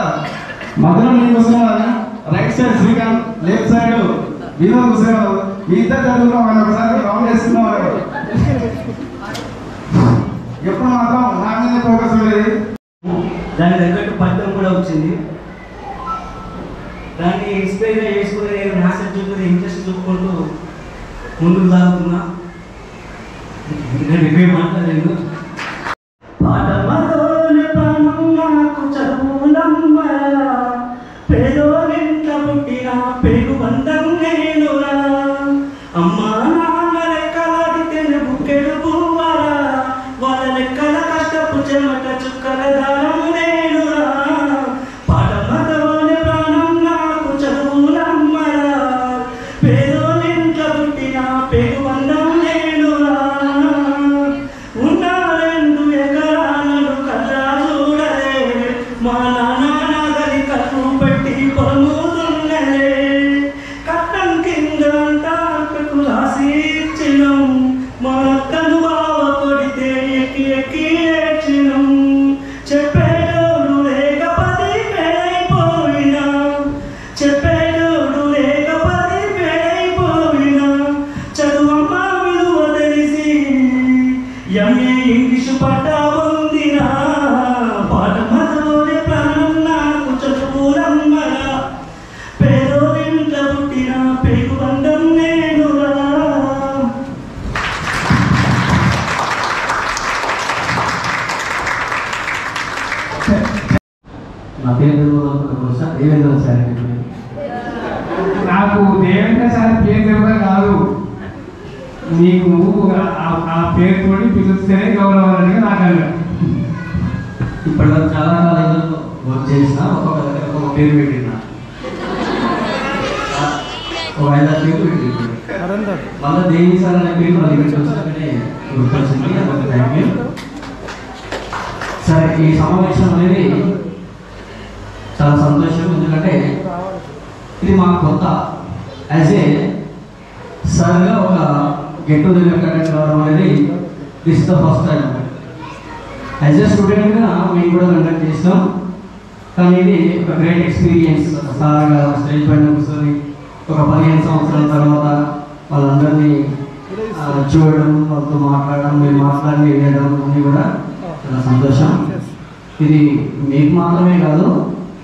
నేను కూర్చున్నాను, right side Srikanth, left side Vinod కూర్చున్నాడు. మీ ఇద్దరు చదువుకున్నాం అని ఒకసారి రౌండ్ వేసుకున్నాం. ఎప్పుడు మాత్రం నా మీద ఫోకస్ ఉండేది. దాని తగ్గట్టు పద్యం కూడా వచ్చింది. దాన్ని ఇన్స్పైర్గా చేసుకుని నేను నా సబ్జెక్ట్ ఇంట్రెస్ట్ చూపుకుంటూ ముందుకు సాగుతున్నా. నేను మాట్లాడలేదు. పాఠమలోని ప్రాణం నాకు చదువులమ్మరా, పేదోనింట పుట్టిన పేరు బంధం నేనురా, అమ్మా నాన్న లెక్కలాది తెలుగు కెడుగువరా, వాళ్ళ లెక్కల కష్టపు చెమట చుక్కల దారం నేనురా. పాఠమలోని ప్రాణం నాకు చదువులమ్మరా, పేదోనింట పుట్టిన పేరు బంధం నేనురా, ఉన్న 2 ఎకరాలను కల్లా చూడలే, మా నాన్న నాగలి కట్టు పెట్టి పొలముదున్నలే, కట్టం కింద అంటాకు రాసి ఇచ్చినం, మా అక్కను బావ కొడితే ఎక్కి ఎక్కి ఏడ్చినం, చెప్పేటోడు లేకపోతే పేరైపోయినా, చెప్పేటోడు లేకపోతే పేరైపోయినా, చదువమ్మ విలువ తెలిసి ఎంఏ ఇంగ్లీషు పట్టా పొందినా, పాఠమలోనే ప్రాణం నాకు చదువులమ్మరా, పేదోరింట పుట్టిన పేగు బంధం నేనురా. నా పేరు దేవేంద్ర సార్. నాకు దేవేంద్ర సార్ పేరు తెలియదు కాదు, నీకు ఆ పేరుతో పిలుస్తేనే గౌరవాలని నాకు అన్నారు. ఇప్పటివరకు చాలా కాలేజీలో వర్క్ చేసిన ఒక్కొక్క దగ్గర ఒక్కొక్క పేరు పెట్టిన, ఒక 5-6 పేర్లు పెట్టిన. మళ్ళీ దేవి సార్ అనే పేరు మళ్ళీ పెట్టొచ్చాకనే గుర్తొచ్చింది. అదొక థ్యాంక్ యూ సార్. ఈ సమావేశం అనేది చాలా సంతోషం, ఎందుకంటే ఇది మాకు కొత్త. యాజ్ ఏ సార్గా ఒక గెట్ టుగెదర్ కండక్ట్ కావడం అనేది this the first time. As a స్టూడెంట్గా మేము కూడా కండక్ట్ చేసినాం, కానీ ఇది ఒక గ్రేట్ ఎక్స్పీరియన్స్. సార్గా స్టేజ్ పైన కూర్చొని ఒక 15 సంవత్సరాల తర్వాత వాళ్ళందరినీ చూడడం, వాళ్ళతో మాట్లాడడం, మీరు మాట్లాడి వేయడం అన్నీ కూడా చాలా సంతోషం. ఇది మీకు మాత్రమే కాదు,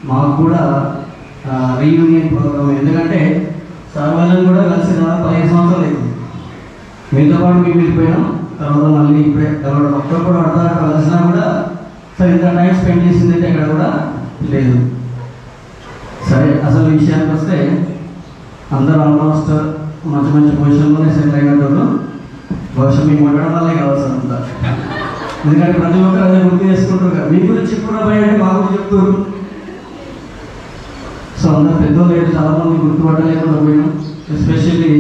మాకు కూడా రీయూనియన్ ప్రోగ్రామ్. ఎందుకంటే సార్ వాళ్ళని కూడా కలిసి 15 సంవత్సరాలు అయింది. మీతో పాటు మేము వెళ్ళిపోయాం, తర్వాత మళ్ళీ ఇప్పుడే కలవడం. అప్పుడప్పుడు అర్థం కలిసినా కూడా సరే ఇంత టైం స్పెండ్ చేసింది అయితే ఎక్కడ కూడా లేదు. సరే, అసలు విషయానికి వస్తే అందరూ ఆల్మోస్ట్ మంచి మంచి పొజిషన్లోనే సెటిల్ అయినట్టు. బహుశా మీకు ఉండడం వల్లే కావచ్చు అంతా. ఎందుకంటే ప్రతి ఒక్కరు అదే గుర్తు చేసుకుంటారు కదా, మీ గురించి కూడా భయంటే మా గురించి చెప్తారు. సో అందరు పెద్దోళ్ళు అయితే చాలామంది గుర్తుపట్టలేకుండా పోయినాం. ఎస్పెషల్లీ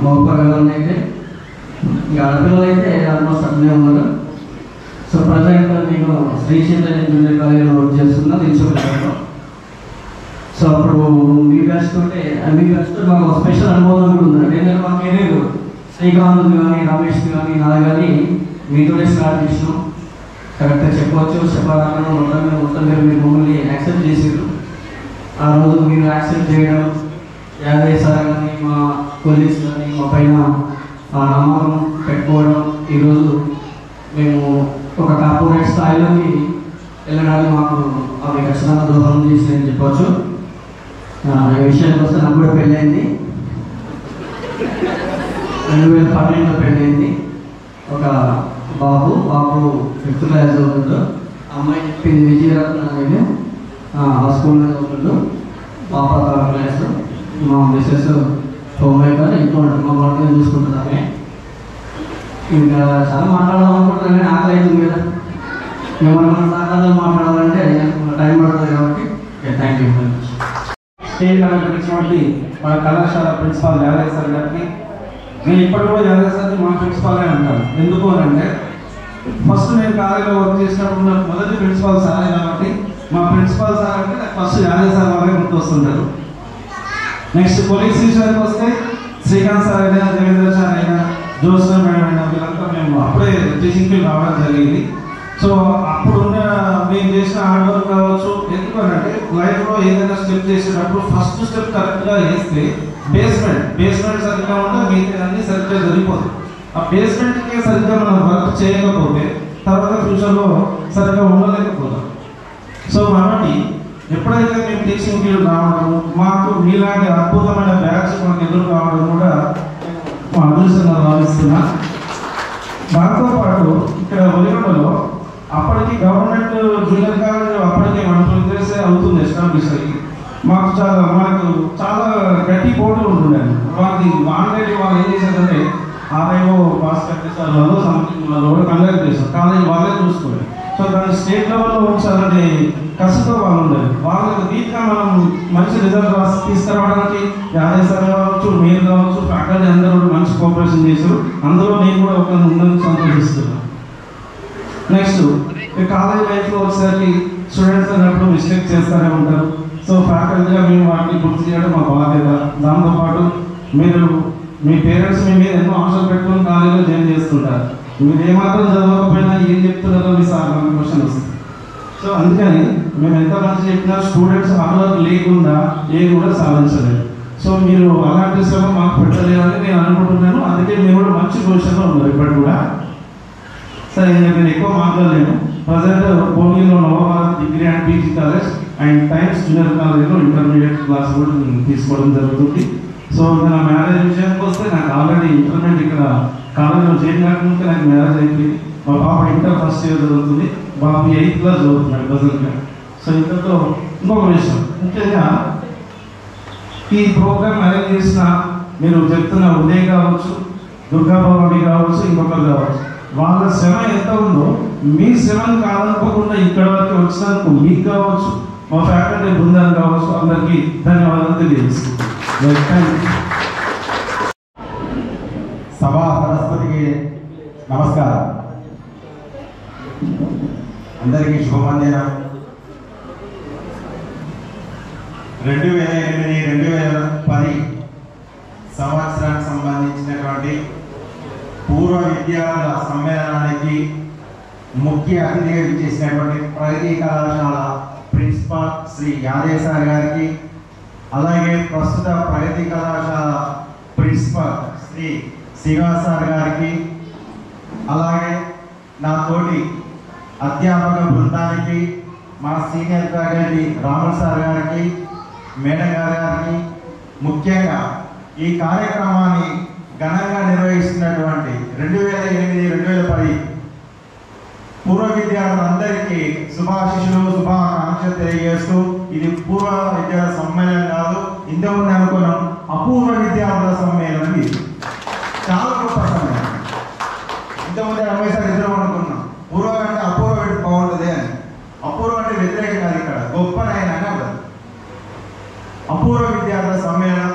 మోపగలని అయితే, ఇంకా ఆడపిల్లలు అయితే ఆల్మోస్ట్ అట్లనే ఉన్నారు. సో ప్రజెంట్ నేను శ్రీశైలం జూనియర్ కాలేజీలో వర్క్ చేస్తున్నా తెలుసుకోగలను. సో అప్పుడు మీ బ్యాచ్ తోటే మీ బ్యాచ్ తోటి మాకు స్పెషల్ అనుభవం కూడా ఉందండి. ఎందుకంటే మాకు ఏదో శ్రీకాంత్ కానీ రమేష్ కానీ నా కానీ మీతోనే స్టార్ట్ చేసినాం. కరెక్ట్గా చెప్పవచ్చు, చెప్పాలన్నా మొత్తం మీరు మమ్మల్ని యాక్సెప్ట్ చేసారు. ఆ రోజు మీరు యాక్సెప్ట్ చేయడం, యాదయ్య సార్ కానీ మా కొలీగ్స్ కానీ మా పైన నమ్మకం పెట్టుకోవడం, ఈరోజు మేము ఒక కార్పొరేట్ స్థాయిలోకి వెళ్ళడానికి మాకు అవి ఖచ్చితంగా దోహదం చేసిందని చెప్పవచ్చు. ఈ విషయానికి వస్తే నాకు కూడా పెళ్ళైంది, 2012లో పెళ్ళైంది. ఒక బాబు 5th క్లాస్ చదువుతుందో, అమ్మాయి చెప్పింది విజయరత్న అనేది ఆ స్కూల్లో చదువుతుందో, పాప 3rd క్లాస్. మా మిస్సెస్ తొంభై గారు ఇంట్లో ఉంటుంది, మా వాళ్ళని చూసుకుంటుంది ఆమె. ఇంకా చాలా మాట్లాడదాం అనుకుంటున్నాను కానీ ఆకలి అవుతుంది కదా, మనం సాధారణ మాట్లాడాలంటే టైం పడుతుంది కాబట్టి thank you very much. Stage అలంకరించినటువంటి మన కళాశాల ప్రిన్సిపాల్ యాదయ్య సార్ గారికి నేను ఇప్పటి కూడా యాదయ్య సార్ని మా ప్రిన్సిపాల్గా అంటాను. ఎందుకు అని అంటే ఫస్ట్ నేను కాలేజీలో వర్క్ చేసినప్పుడు నాకు మొదటి ప్రిన్సిపాల్ సారే కాబట్టి మా ప్రిన్సిపాల్ సార్ అంటే నాకు ఫస్ట్ యాదయ్య సార్ వాళ్ళే గుర్తొస్తుంటారు. నెక్స్ట్ పోలీస్ విషయానికి వస్తే శ్రీకాంత్ సార్ అయినా, దేవేంద్ర సార్ అయినా, జోస్న మేడం అయినా వీళ్ళంతా మేము అప్పుడే టీచింగ్కి రావడం జరిగింది. సో అప్పుడున్న మేము చేసిన హార్డ్ వర్క్ కావచ్చు. ఎందుకంటే లైఫ్లో ఏదైనా స్టెప్ చేసేటప్పుడు ఫస్ట్ స్టెప్ కరెక్ట్గా వేస్తే బేస్మెంట్ సరిగ్గా ఉంటే మిగతా అన్ని సరిగ్గా జరిగిపోతుంది. ఆ బేస్మెంట్కి సరిగ్గా మనం వర్క్ చేయకపోతే తర్వాత ఫ్యూచర్లో సరిగ్గా ఉండలేకపోతాం. సో కాబట్టి ఎప్పుడైతే మేము టీచింగ్ ఫీల్డ్ రావడం, మాకు మీలాంటి అద్భుతమైన బ్యాచ్ మాకు ఎదురు కావడం కూడా మా అదృష్టంగా భావిస్తున్నా. దాంతో పాటు ఇక్కడ ఒలిగొండలో అప్పటికి గవర్నమెంట్ జూనియర్ కాలేజ్ అప్పటికే 120 years అవుతుంది ఎస్టాబ్లిష్ అయ్యి. మనకు చాలా గట్టి పోటీ ఉంటుండే. ఆల్రెడీ వాళ్ళు ఏం చేశారంటే ఆర్ఐఓ పాస్ కట్టేసారు, వాళ్ళు సంథింగ్ వాళ్ళు కూడా కండక్ట్ చేశారు. కాలేజ్ వాళ్ళే చూసుకోండి. సో దాన్ని స్టేట్ లెవెల్లో ఉంచాలని కష్టంతో వాళ్ళు ఉండేది. వాళ్ళకి వీక్గా మనం మంచి రిజల్ట్ తీసుకురావడానికి యాదేశాలు కావచ్చు, మీరు కావచ్చు, ఫ్యాకల్టీ అందరూ మంచి కోఆపరేషన్ చేశారు. అందులో నేను కూడా ఒక ఉందని సంతోషిస్తున్నాను. నెక్స్ట్ కాలేజ్ లైఫ్లో వచ్చేసరికి స్టూడెంట్స్ అన్నప్పుడు మిస్టేక్ చేస్తూనే ఉంటారు. సో ఫ్యాకల్టీగా మేము వాటిని గుర్తు చేయడం మా బాధ్యత. దాంతోపాటు మీరు మీ పేరెంట్స్ మీ మీద ఎన్నో ఆశలు పెట్టుకుని కాలేజీలో జాయిన్ చేస్తుంటారు. మీరు ఏమాత్రం చదవకపోయినా ఏం చెప్తున్నారో మీ సార్ మనకు క్వశ్చన్ వస్తుంది. సో అందుకని మేము ఎంత మంచి చెప్పినా స్టూడెంట్స్ హార్డ్ లేకుండా ఏది కూడా సాధించలేదు. సో మీరు అలాంటి శ్రమ మాకు పెట్టలేదని నేను అనుకుంటున్నాను. అందుకే మీరు కూడా మంచి పొజిషన్లో ఉన్నారు ఇప్పటి కూడా. సరే, నేను ఎక్కువ మాట్లాడలేను. ప్రజెంట్ భువనగిరిలో Navabharat degree and PG college and Times junior కాలేజ్లో ఇంటర్మీడియట్ క్లాస్ కూడా తీసుకోవడం జరుగుతుంది. సో నా మ్యారేజ్ విషయానికి వస్తే నాకు ఆల్రెడీ ఇంటర్మీడియట్ ఇక్కడ కాలేజ్లో చేరిన కాకముందే నాకు మ్యారేజ్ అయిపోయింది. మా పాప ఇంటర్ ఫస్ట్ ఇయర్ చదువుతుంది, బాబు 8th class చదువుతున్నాడు ప్రజెంట్గా. సో ఇంతతో ఇంకొక విషయం, ముఖ్యంగా ఈ ప్రోగ్రామ్ అరేంజ్ చేసిన మీరు చెప్తున్న ఉదయ్ కావచ్చు, దుర్గాబాబు కావచ్చు, ఇంకొకరు కావచ్చు, వాళ్ళ శ్రమ ఎంత ఉందో మీ శ్రమను కాదనుకోకుండా ఇక్కడ వరకు వచ్చినందుకు మీకు కావచ్చు, మా ఫ్యాకల్టీ బృందాన్ని కావచ్చు, అందరికీ ధన్యవాదాలు తెలియజేస్తున్నాను. సభా సరస్వతికి నమస్కారం. అందరికీ శుభమధ్యాహ్నం. 2008-2010 సంవత్సరానికి సంబంధించినటువంటి పూర్వ విద్యార్థుల సమ్మేళనానికి ముఖ్య అతిథిగా ఇచ్చేసినటువంటి ప్రగతి కళాశాల ప్రిన్సిపాల్ శ్రీ యాదయ్య సార్ గారికి, అలాగే ప్రస్తుత ప్రగతి కళాశాల ప్రిన్సిపాల్ శ్రీ శ్రీనివాస్ సార్ గారికి, అలాగే నా తోటి అధ్యాపక బృందానికి, మా సీనియర్ ఫ్యాకల్టీ రాముల్ సార్ గారికి, మేడం గారికి, ముఖ్యంగా ఈ కార్యక్రమాన్ని ఘనంగా నిర్వహిస్తున్నటువంటి 2008-2010 పూర్వ విద్యార్థులందరికీ శుభాకాంక్షలు తెలియజేస్తూ, ఇది పూర్వ విద్యార్థుల సమ్మేళనం కాదు, ఇంతకుముందు అనుకున్నాం అపూర్వ విద్యార్థుల సమ్మేళనం. ఇది చాలా గొప్ప సమ్మేళనం. ఇంతకుముందు రమేష్ ఇద్దరు అనుకున్నాం పూర్వ అంటే అపూర్వ బాగుంటుంది అని. అపూర్వ అంటే వ్యతిరేకం కాదు, ఇక్కడ గొప్పనైనా ఉండదు. అపూర్వ విద్యార్థుల సమ్మేళనం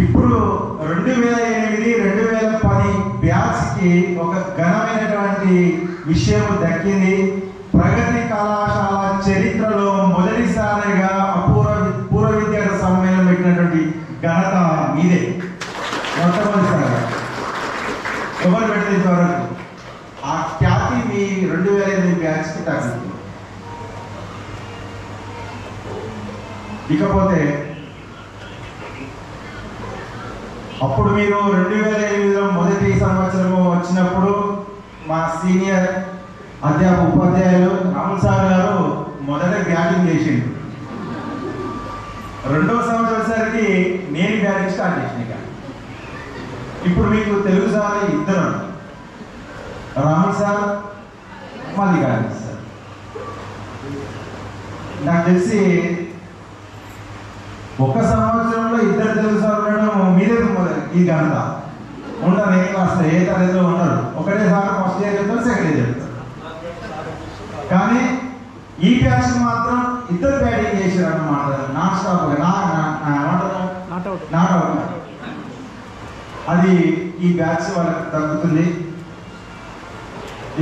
ఇప్పుడు 2008-2010 బ్యాచ్కి ఒక ఘనమైనటువంటి విషయం దక్కింది. ప్రగతి కళాశాల చరిత్రలో మొదటిసారిగా పూర్వ విద్యార్థుల సమ్మేళనం పెట్టినటువంటి ఘనత మీదే. మొట్టమొదటిసారిగా ఎవరు పెట్టిన వరకు ఆ ఖ్యాతి మీ 2008 బ్యాచ్కి తగ్గింది. ఇకపోతే అప్పుడు మీరు 2008లో మొదటి సంవత్సరము వచ్చినప్పుడు మా సీనియర్ ఉపాధ్యాయులు రాముల్ సార్ గారు మొదట బ్యాటింగ్ చేసిండు. రెండవ సంవత్సరం వచ్చేసరికి నేను బ్యాటింగ్ స్టార్ట్ చేసిన. ఇప్పుడు మీకు తెలుగు సార్ ఇద్దరు, రాముల్ సార్, మల్లికార్జున సార్. నాకు తెలిసి ఒక సంవత్సరంలో ఇద్దరు తెలుగు సార్ ఉండడం మీదే ఈ ఘనత. ఉండరు ఏ క్లాస్ ఏ తరగతిలో ఉండరు. ఒకటే సార్ ఫస్ట్ ఇయర్ చెప్తారు, సెకండ్ ఇయర్ చెప్తారు. కానీ ఈ బ్యాచ్ మాత్రం ఇద్దరు బ్యాటింగ్ చేసారు అన్నమాట. Non stop not out. అది ఈ బ్యాచ్ వాళ్ళకి తగ్గుతుంది.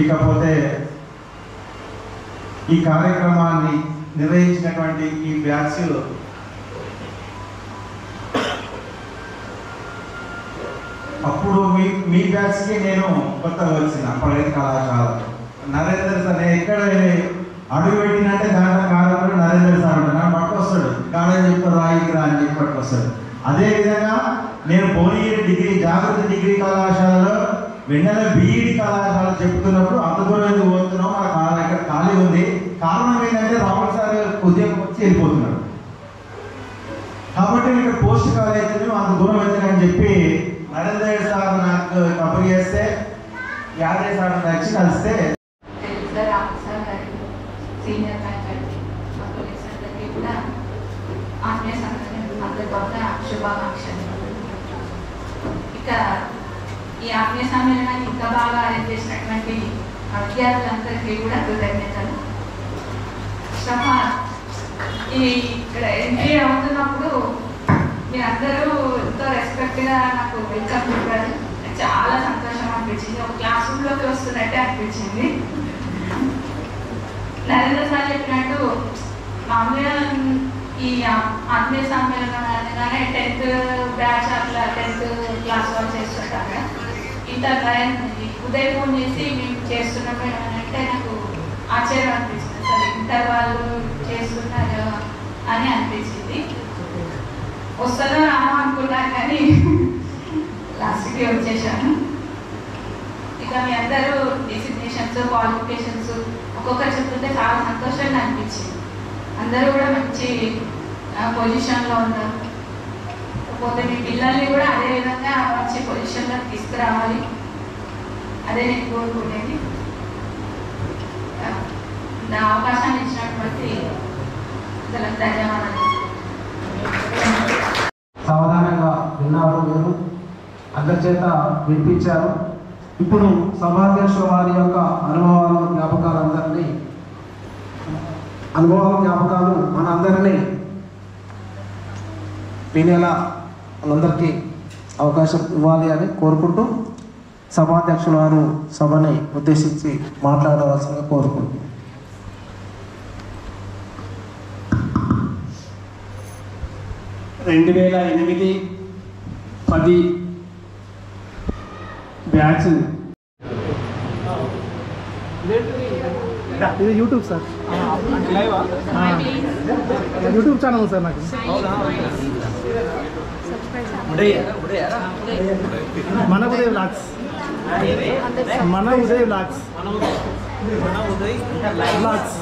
ఇకపోతే ఈ కార్యక్రమాన్ని నిర్వహించినటువంటి ఈ బ్యాచ్ మీ బ్యాచ్కి నేను కొత్తగా వచ్చిన ప్రగతి కళాశాల నరేంద్ర సార్. నేను ఎక్కడ అడుగు పెట్టినంటే దాంట్లో కారణం నరేంద్ర సార్ ఉంటాను. నాకు పట్టుకొస్తాడు, కాలేజ్ చెప్తారు రాయికి రా అని చెప్పి పట్టుకొస్తాడు. అదేవిధంగా నేను భువనగిరి డిగ్రీ జాగృతి డిగ్రీ కళాశాలలో వెన్నెల బీఈడి కళాశాల చెప్తున్నప్పుడు అంత దూరం ఎందుకు పోతున్నాం, మన ఇక్కడ ఖాళీ ఉంది. కారణం ఏంటంటే రాహుల్ సార్ ఉద్యోగం వచ్చి వెళ్ళిపోతున్నాడు కాబట్టి ఇక్కడ పోస్ట్ కాలేజ్ అంత దూరం అవుతుందని చెప్పి నరేంద్ర సార్ నాకు కబుర్ చేస్తే యాదయ్య సార్ నచ్చి కలిస్తే సీనియర్ ఫ్యాకల్టీ పోలీస్ అందరికీ కూడా ఆత్మీయ సంఘటన శుభాకాంక్షలు. ఇక ఈ ఆత్మీయ సమ్మేళనాన్ని ఇంకా బాగా అరేంజ్ చేసినటువంటి విద్యార్థులందరికీ కూడా కృతజ్ఞతలు. ఇక్కడ ఎంట్రీ అవుతున్నప్పుడు మీరందరూ ఎంతో రెస్పెక్ట్గా నాకు వెల్కమ్ చెప్పారు. చాలా సంతోషం అనిపించింది. ఒక క్లాస్ రూమ్లోకి వస్తున్నట్టే అనిపించింది. నరేంద్ర సార్ చెప్పినట్టు మామూలుగా ఈ ఆత్మీయ సమ్మేళనం అనగానే 10th బ్యాచ్ అట్లా 10th క్లాస్ వాళ్ళు చేస్తుంటారు. ఇంటర్ ఉదయం ఫోన్ చేసి మేము చేస్తున్నాం అంటే నాకు ఆశ్చర్యం అనిపించింది. అసలు ఇంటర్ వాళ్ళు చేస్తున్నారు అని అనిపించింది. వస్తుందో రామో అనుకున్నాను కానీ లాస్ట్కి వచ్చేసాను. ఇక మీ అందరూ డిసిగ్నేషన్స్ క్వాలిఫికేషన్స్ ఒక్కొక్కరు చెప్తుంటే చాలా సంతోషంగా అనిపించింది. అందరూ కూడా మంచి పొజిషన్లో ఉన్నారు. పోతే మీ పిల్లల్ని కూడా అదేవిధంగా మంచి పొజిషన్లో తీసుకురావాలి, అదే నేను కోరుకునేది. నా అవకాశాన్ని ఇచ్చినటువంటి ధన్యవాదాలు. సావధానంగా విన్నారు, మీరు అందరి చేత వినిపించారు. ఇప్పుడు సభాధ్యక్షుల వారి యొక్క అనుభవాలు జ్ఞాపకాలు మనందరినీ వినేలా వాళ్ళందరికీ అవకాశం ఇవ్వాలి అని కోరుకుంటూ సభాధ్యక్షుల వారు సభని ఉద్దేశించి మాట్లాడవలసిందిగా కోరుకుంటున్నాను. రెండు 2008-10 బ్యాచ్ ఇది YouTube sir, YouTube channel sir నాకు. మన ఉదయ్ వ్లాగ్స్, మన ఉదయ్ వ్లాగ్స్, వ్లాగ్స్.